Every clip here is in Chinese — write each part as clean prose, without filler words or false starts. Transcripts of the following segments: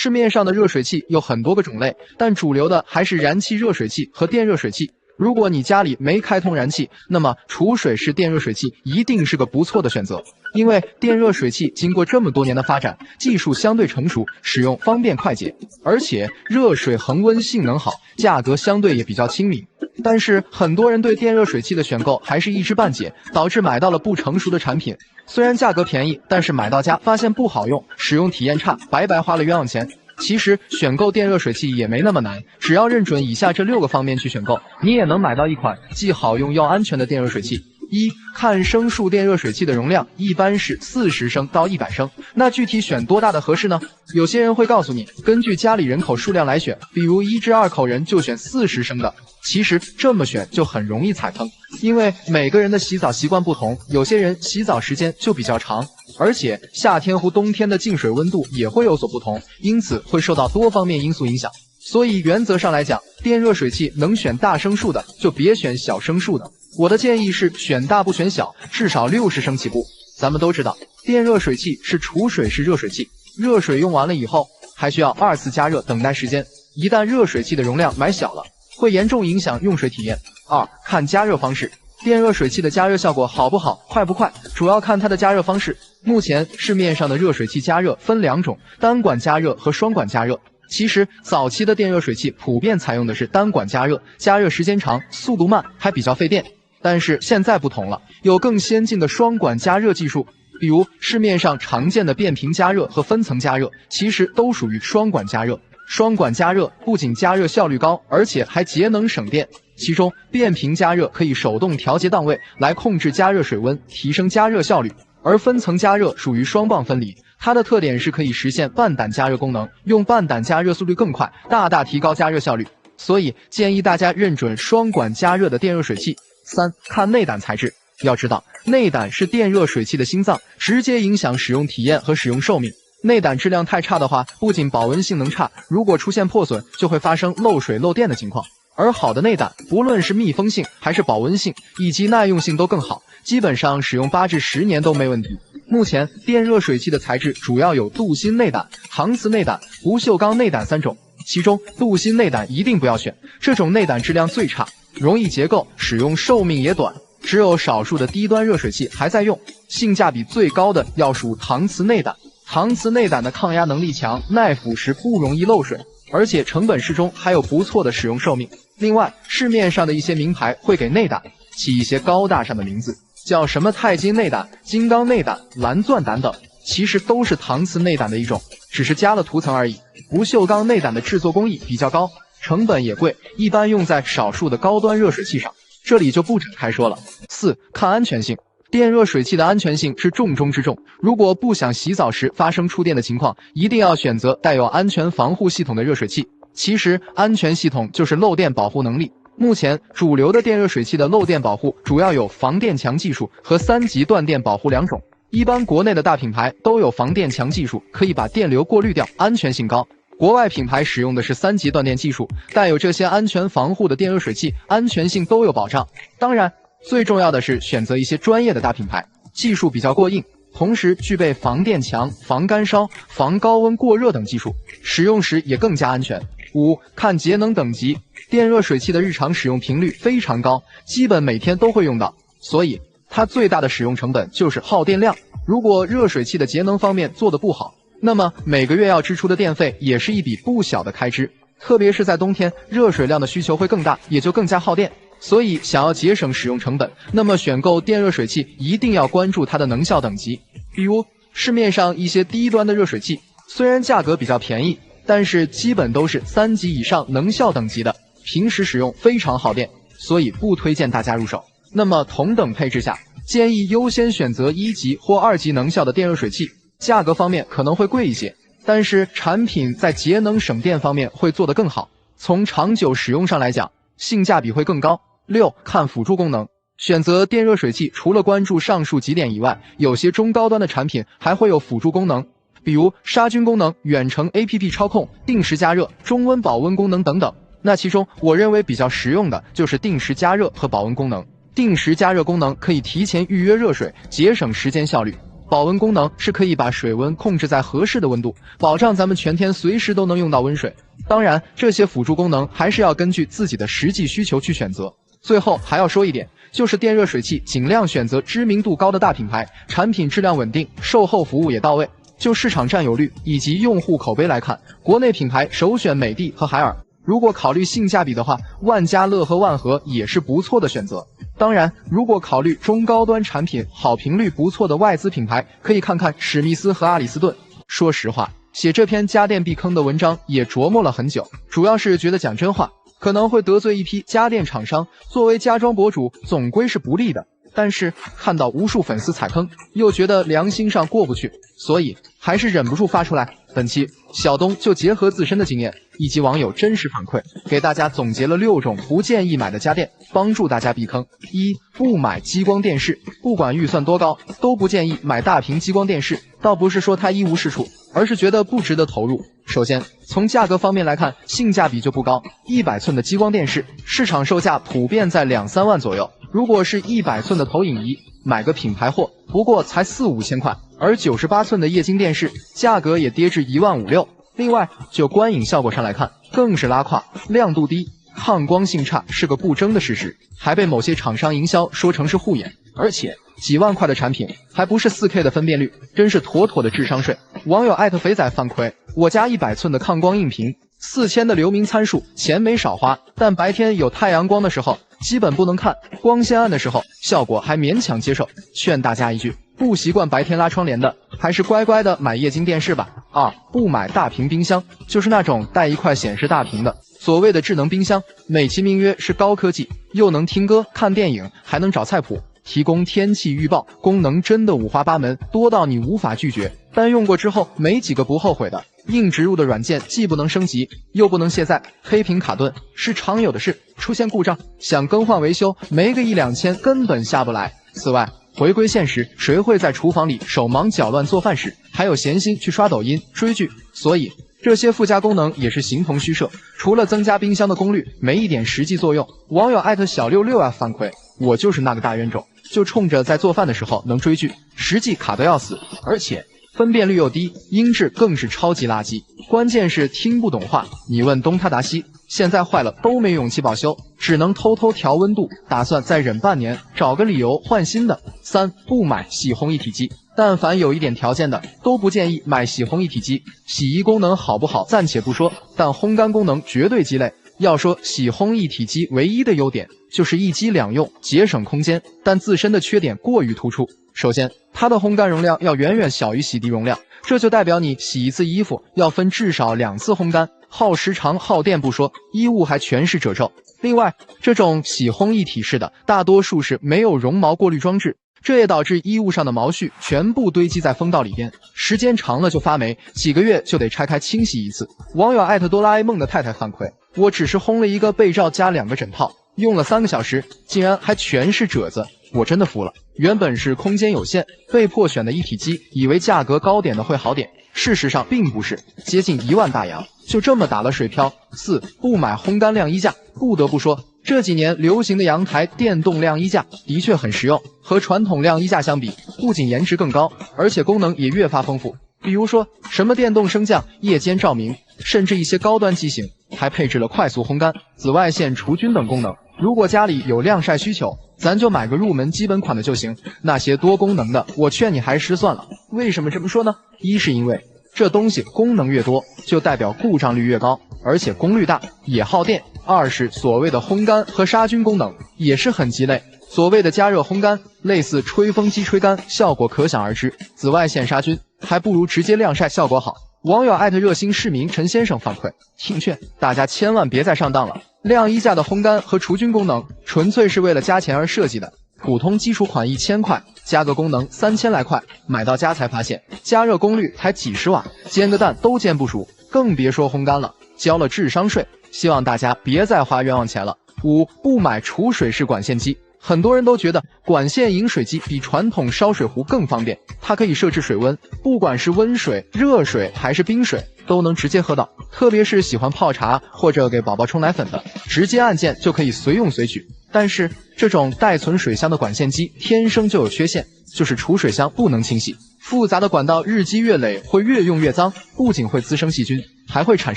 市面上的热水器有很多个种类，但主流的还是燃气热水器和电热水器。如果你家里没开通燃气，那么储水式电热水器一定是个不错的选择。因为电热水器经过这么多年的发展，技术相对成熟，使用方便快捷，而且热水恒温性能好，价格相对也比较亲民。但是很多人对电热水器的选购还是一知半解，导致买到了不成熟的产品。虽然价格便宜，但是买到家发现不好用，使用体验差，白白花了冤枉钱。其实选购电热水器也没那么难，只要认准以下这6个方面去选购，你也能买到一款既好用又安全的电热水器。一、看升数电热水器的容量一般是40升到100升，那具体选多大的合适呢？有些人会告诉你，根据家里人口数量来选，比如1至2口人就选40升的。其实这么选就很容易踩坑，因为每个人的洗澡习惯不同，有些人洗澡时间就比较长，而且夏天和冬天的净水温度也会有所不同，因此会受到多方面因素影响。所以原则上来讲，电热水器能选大升数的就别选小升数的。我的建议是选大不选小，至少60升起步。咱们都知道，电热水器是储水式热水器，热水用完了以后还需要2次加热等待时间，一旦热水器的容量买小了，会严重影响用水体验。2、看加热方式，电热水器的加热效果好不好，快不快，主要看它的加热方式。目前市面上的热水器加热分2种，单管加热和双管加热。其实早期的电热水器普遍采用的是单管加热，加热时间长，速度慢，还比较费电。但是现在不同了，有更先进的双管加热技术，比如市面上常见的变频加热和分层加热，其实都属于双管加热。双管加热不仅加热效率高，而且还节能省电。其中变频加热可以手动调节档位来控制加热水温，提升加热效率，而分层加热属于双棒分离，它的特点是可以实现半胆加热功能，用半胆加热速率更快，大大提高加热效率。所以建议大家认准双管加热的电热水器。3、看内胆材质。要知道，内胆是电热水器的心脏，直接影响使用体验和使用寿命。内胆质量太差的话，不仅保温性能差，如果出现破损，就会发生漏水漏电的情况。而好的内胆，不论是密封性还是保温性以及耐用性都更好，基本上使用8至10年都没问题。目前电热水器的材质主要有镀锌内胆、搪瓷内胆、不锈钢内胆3种，其中镀锌内胆一定不要选，这种内胆质量最差，容易结构，使用寿命也短，只有少数的低端热水器还在用。性价比最高的要数搪瓷内胆，搪瓷内胆的抗压能力强，耐腐蚀，不容易漏水，而且成本适中，还有不错的使用寿命。另外，市面上的一些名牌会给内胆起一些高大上的名字，叫什么钛金内胆、金刚内胆、蓝钻胆等，其实都是搪瓷内胆的一种，只是加了涂层而已。不锈钢内胆的制作工艺比较高，成本也贵，一般用在少数的高端热水器上，这里就不展开说了。4、看安全性。电热水器的安全性是重中之重，如果不想洗澡时发生触电的情况，一定要选择带有安全防护系统的热水器。其实安全系统就是漏电保护能力。目前主流的电热水器的漏电保护主要有防电墙技术和3级断电保护2种，一般国内的大品牌都有防电墙技术，可以把电流过滤掉，安全性高。国外品牌使用的是3级断电技术，带有这些安全防护的电热水器，安全性都有保障。当然，最重要的是选择一些专业的大品牌，技术比较过硬，同时具备防电墙、防干烧、防高温过热等技术，使用时也更加安全。5、看节能等级。电热水器的日常使用频率非常高，基本每天都会用到，所以它最大的使用成本就是耗电量。如果热水器的节能方面做得不好，那么每个月要支出的电费也是一笔不小的开支，特别是在冬天，热水量的需求会更大，也就更加耗电。所以想要节省使用成本，那么选购电热水器一定要关注它的能效等级。比如市面上一些低端的热水器，虽然价格比较便宜，但是基本都是3级以上能效等级的，平时使用非常耗电，所以不推荐大家入手。那么同等配置下，建议优先选择1级或2级能效的电热水器，价格方面可能会贵一些，但是产品在节能省电方面会做得更好，从长久使用上来讲，性价比会更高。6、看辅助功能。选择电热水器除了关注上述几点以外，有些中高端的产品还会有辅助功能，比如杀菌功能、远程 APP 操控、定时加热、中温保温功能等等。那其中我认为比较实用的就是定时加热和保温功能。定时加热功能可以提前预约热水，节省时间效率，保温功能是可以把水温控制在合适的温度，保障咱们全天随时都能用到温水。当然，这些辅助功能还是要根据自己的实际需求去选择。最后还要说一点，就是电热水器尽量选择知名度高的大品牌，产品质量稳定，售后服务也到位。就市场占有率以及用户口碑来看，国内品牌首选美的和海尔。如果考虑性价比的话，万家乐和万和也是不错的选择。当然，如果考虑中高端产品，好评率不错的外资品牌，可以看看史密斯和阿里斯顿。说实话，写这篇家电避坑的文章也琢磨了很久，主要是觉得讲真话可能会得罪一批家电厂商，作为家装博主总归是不利的。但是看到无数粉丝踩坑，又觉得良心上过不去，所以还是忍不住发出来。本期小东就结合自身的经验以及网友真实反馈，给大家总结了6种不建议买的家电，帮助大家避坑。1. 不买激光电视，不管预算多高，都不建议买大屏激光电视。倒不是说它一无是处，而是觉得不值得投入。首先，从价格方面来看，性价比就不高。100寸的激光电视，市场售价普遍在2-3万左右。如果是100寸的投影仪，买个品牌货，不过才4-5千块。而98寸的液晶电视，价格也跌至1.5-6万。另外，就观影效果上来看，更是拉胯，亮度低，抗光性差是个不争的事实，还被某些厂商营销说成是护眼。而且几万块的产品还不是 4K 的分辨率，真是妥妥的智商税。网友肥仔反馈，我家100寸的抗光硬屏，4000的流明参数，钱没少花，但白天有太阳光的时候基本不能看，光线暗的时候效果还勉强接受。劝大家一句，不习惯白天拉窗帘的，还是乖乖的买液晶电视吧。2. 不买大屏冰箱，就是那种带一块显示大屏的所谓的智能冰箱，美其名曰是高科技，又能听歌看电影，还能找菜谱，提供天气预报，功能真的五花八门，多到你无法拒绝。但用过之后没几个不后悔的。硬植入的软件既不能升级，又不能卸载，黑屏卡顿是常有的事。出现故障想更换维修，没个1-2千根本下不来。此外，回归现实，谁会在厨房里手忙脚乱做饭时还有闲心去刷抖音追剧？所以这些附加功能也是形同虚设，除了增加冰箱的功率，没一点实际作用。网友小66反馈，我就是那个大冤种，就冲着在做饭的时候能追剧，实际卡得要死，而且分辨率又低，音质更是超级垃圾。关键是听不懂话，你问东他答西，现在坏了都没勇气保修，只能偷偷调温度，打算再忍半年，找个理由换新的。3. 不买洗烘一体机，但凡有一点条件的都不建议买洗烘一体机。洗衣功能好不好暂且不说，但烘干功能绝对鸡肋。要说洗烘一体机唯一的优点就是一机两用，节省空间，但自身的缺点过于突出。首先，它的烘干容量要远远小于洗涤容量，这就代表你洗一次衣服要分至少2次烘干，耗时长耗电不说，衣物还全是褶皱。另外，这种洗烘一体式的大多数是没有绒毛过滤装置，这也导致衣物上的毛絮全部堆积在风道里边，时间长了就发霉，几个月就得拆开清洗一次。网友哆啦 A 梦的太太反馈，我只是烘了一个被罩加2个枕套，用了3个小时，竟然还全是褶子，我真的服了。原本是空间有限，被迫选的一体机，以为价格高点的会好点，事实上并不是，接近1万大洋，就这么打了水漂。4. 不买烘干晾衣架，不得不说，这几年流行的阳台电动晾衣架的确很实用，和传统晾衣架相比，不仅颜值更高，而且功能也越发丰富。比如说什么电动升降、夜间照明，甚至一些高端机型还配置了快速烘干、紫外线除菌等功能。如果家里有晾晒需求，咱就买个入门基本款的就行，那些多功能的我劝你还是算了。为什么这么说呢？一是因为这东西功能越多，就代表故障率越高，而且功率大也耗电。2是所谓的烘干和杀菌功能也是很鸡肋，所谓的加热烘干类似吹风机吹干，效果可想而知，紫外线杀菌还不如直接晾晒效果好。网友热心市民陈先生反馈，听劝大家千万别再上当了，晾衣架的烘干和除菌功能纯粹是为了加钱而设计的，普通基础款1000块，加个功能3000来块，买到家才发现加热功率才几十瓦，煎个蛋都煎不熟，更别说烘干了，交了智商税。希望大家别再花冤枉钱了。5. 不买储水式管线机，很多人都觉得管线饮水机比传统烧水壶更方便，它可以设置水温，不管是温水、热水还是冰水都能直接喝到，特别是喜欢泡茶或者给宝宝冲奶粉的，直接按键就可以随用随取。但是这种带存水箱的管线机天生就有缺陷，就是储水箱不能清洗，复杂的管道日积月累会越用越脏，不仅会滋生细菌，还会产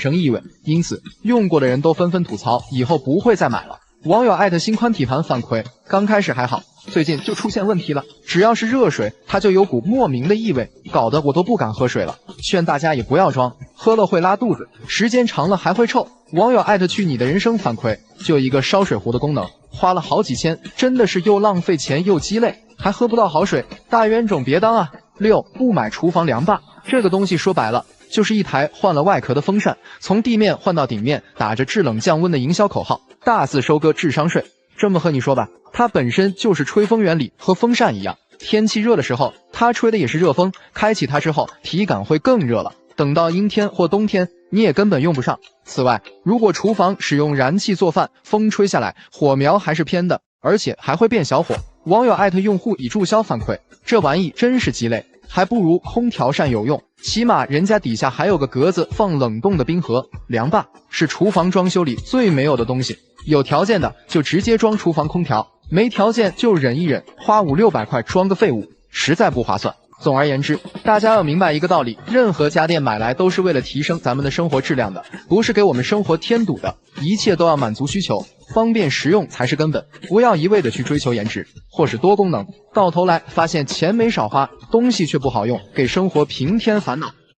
生异味，因此用过的人都纷纷吐槽，以后不会再买了。网友艾特新宽体盘反馈，刚开始还好，最近就出现问题了，只要是热水，它就有股莫名的异味，搞得我都不敢喝水了。劝大家也不要装，喝了会拉肚子，时间长了还会臭。网友艾特去你的人生反馈，就一个烧水壶的功能，花了好几千，真的是又浪费钱又鸡肋，还喝不到好水，大冤种别当啊！6. 不买厨房凉霸，这个东西说白了就是一台换了外壳的风扇，从地面换到顶面，打着制冷降温的营销口号，大肆收割智商税。这么和你说吧，它本身就是吹风原理，和风扇一样，天气热的时候，它吹的也是热风，开启它之后，体感会更热了。等到阴天或冬天，你也根本用不上。此外，如果厨房使用燃气做饭，风吹下来，火苗还是偏的，而且还会变小火。网友艾特用户已注销反馈，这玩意真是鸡肋，还不如空调扇有用，起码人家底下还有个格子放冷冻的冰盒。凉霸是厨房装修里最没有的东西，有条件的就直接装厨房空调，没条件就忍一忍，花500-600块装个废物，实在不划算。总而言之，大家要明白一个道理，任何家电买来都是为了提升咱们的生活质量的，不是给我们生活添堵的，一切都要满足需求，方便实用才是根本，不要一味的去追求颜值或是多功能，到头来发现钱没少花，东西却不好用，给生活平添烦恼。